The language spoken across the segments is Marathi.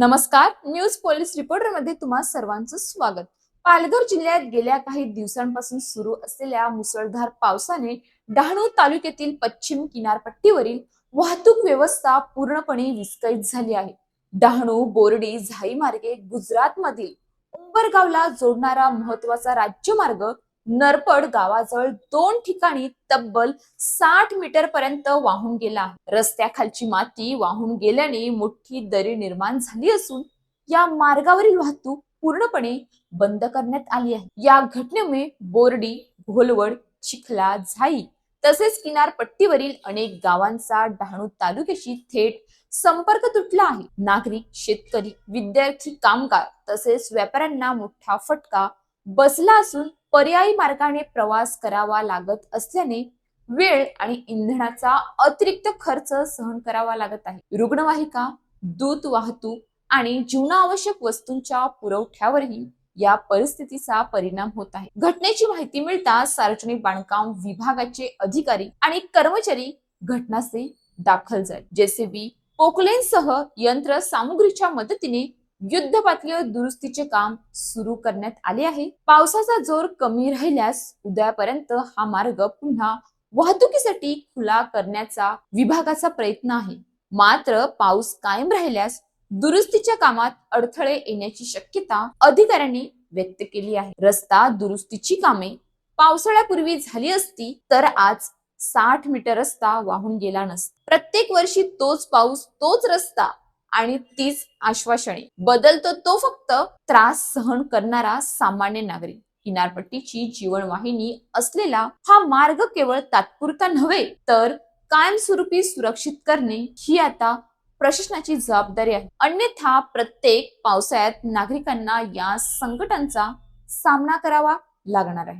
नमस्कार, न्यूज पोलीस रिपोर्टर मध्ये तुम्हा सर्वांचं स्वागत। पालघर जिल्ह्यात गेल्या काही दिवसांपासून सुरू असलेल्या मुसळधार पावसाने डहाणू तालुक्यातील पश्चिम किनारपट्टीवरील वाहतूक व्यवस्था पूर्णपणे विस्कळीत झाली आहे। डहाणू बोर्डी झाई मार्गे गुजरात मधील उंबरगावला जोडणारा महत्वाचा राज्यमार्ग नरपड गावाजवळ 2 ठिकाणी तब्बल 60 मीटर पर्यंत वाहून गेला आहे। रस्त्याखालची माती वाहून गेल्याने मोठी दरी निर्माण झाली असून या मार्गावरील वाहतूक पूर्णपणे बंद करण्यात आली आहे। या घटनेमुळे बोर्डी, घोलवड, चिखला, झाई तसेच किनारपट्टीवरील अनेक गावांचा डहाणू तालुक्याशी थेट संपर्क तुटला आहे। नागरिक, शेतकरी, विद्यार्थी, कामगार तसेच व्यापाऱ्यांना मोठा फटका बसला असून पर्यायी मार्गाने प्रवास करावा लागत असल्याने वेळ आणि इंधनाचा अतिरिक्त खर्च सहन करावा लागत आहे। रुग्णवाहिका, दूध वाहतूक आणि जीवनावश्यक वस्तूंच्या पुरवठ्यावरही या परिस्थितीचा परिणाम होत आहे। घटनेची माहिती मिळताच सार्वजनिक बांधकाम विभागाचे अधिकारी आणि कर्मचारी घटनास्थळी दाखल झाले। जेसीबी, पोकलेनसह यंत्र सामुग्रीच्या मदतीने युद्ध पातळीवर दुरुस्तीचे काम सुरू करण्यात आले आहे। पावसाचा जोर कमी राहिल्यास उद्यापर्यंत हा मार्ग पुन्हा वाहतुकीसाठी खुला करण्याचा विभागाचा प्रयत्न आहे। मात्र पाऊस कायम राहिल्यास दुरुस्तीच्या कामात अडथळे येण्याची शक्यता अधिकाऱ्यांनी व्यक्त केली आहे। रस्ता दुरुस्तीची कामे पावसाळ्यापूर्वी झाली असती तर आज 60 मीटर रस्ता वाहून गेला नसता। प्रत्येक वर्षी तोच पाऊस, तोच रस्ता आणि तीच आश्वासने, बदलतो तो फक्त त्रास सहन करणारा सामान्य नागरिक। किनारपट्टीची जीवनवाहिनी असलेला हा मार्ग केवळ तात्पुरता नव्हे तर कायमस्वरूपी सुरक्षित करणे ही आता प्रशासनाची जबाबदारी आहे। अन्यथा प्रत्येक पावसाळ्यात नागरिकांना या संकटांचा सामना करावा लागणार आहे।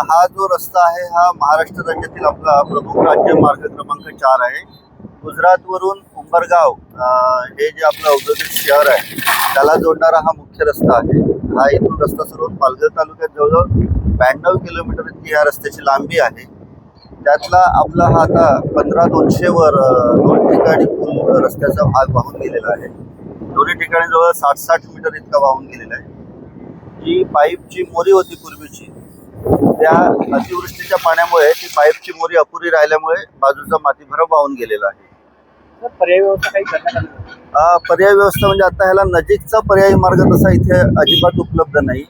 हा जो रस्ता आहे हा महाराष्ट्र राज्यातील आपला प्रमुख राज्य मार्ग क्रमांक 4 आहे। गुजरात वरून उंबरगाव हे जे आपलं औद्योगिक शहर आहे त्याला जोडणारा हा मुख्य रस्ता आहे। हा इथून रस्ता सुरू होऊन पालघर तालुक्यात जवळजवळ 92 किलोमीटर इतकी या रस्त्याची लांबी आहे। त्यातला आपला हा आता 15-200 वर 2 ठिकाणी पूल रस्त्याचा भाग वाहून गेलेला आहे। दोन्ही ठिकाणी जवळ 60 मीटर इतका वाहून गेलेला आहे। जी पाईपची मोरी होती पूर्वीची, त्या अतिवृष्टीच्या पाण्यामुळे ती पाईपची मोरी अपुरी राहिल्यामुळे बाजूचा मातीभरा वाहून गेलेला आहे। पर्यायी व्यवस्था काही करण्यात आली? पर्यायी व्यवस्था म्हणजे आता ह्याला नजीकचा पर्यायी मार्ग तसा इथे अजिबात उपलब्ध नाही।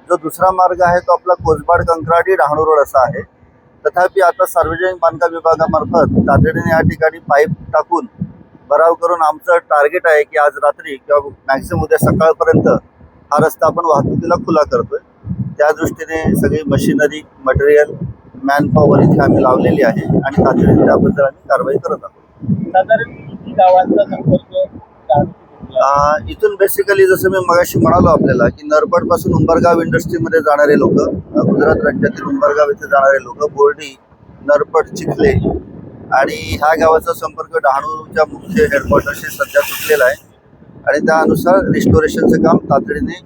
जो दुसरा मार्ग आहे तो आपला कोसबाड कंत्राटी डहाणू रोड असा आहे। तथापि आता सार्वजनिक बांधकाम विभागामार्फत तातडीने या ठिकाणी पाईप टाकून भराव करून आमचं टार्गेट आहे की आज रात्री किंवा मॅक्सिमम उद्या सकाळपर्यंत हा रस्ता आपण वाहतुकीला खुला करतोय। त्या दृष्टीने सगळी मशिनरी, मटेरियल, मॅनपॉवर इथे आम्ही लावलेली आहे आणि तातडीने त्याबद्दल आम्ही कारवाई करत आहोत। साधारण किती गावांचा संपर्क इथून बेसिकली जसं मी मगाशी म्हणालो आपल्याला की नरपड पासून उंबरगाव इंडस्ट्रीमध्ये जाणारे लोक, गुजरात राज्यातील उंबरगाव इथे जाणारे लोक, बोर्डी, नरपड, चिखले आणि ह्या गावाचा संपर्क डहाणूच्या मुख्य हेडक्वार्टरशी सध्या तुटलेला आहे आणि त्यानुसार रिस्टोरेशनचं काम तातडीने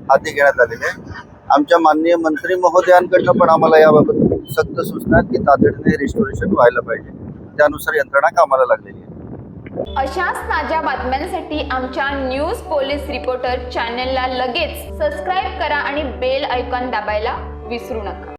हाती घेण्यात आलेले आहे। आमच्या माननीय मंत्री महोदयांकडनं पण आम्हाला याबाबत सक्त सूचना आहेत की तातडीने रिस्टोरेशन व्हायला पाहिजे। त्यानुसार यंत्रणा कामाला लागलेली आहे। अशाच ताज्या बातम्यांसाठी आमच्या न्यूज पोलीस रिपोर्टर चॅनलला लगेच सबस्क्राईब करा आणि बेल आयकॉन दाबायला विसरू नका।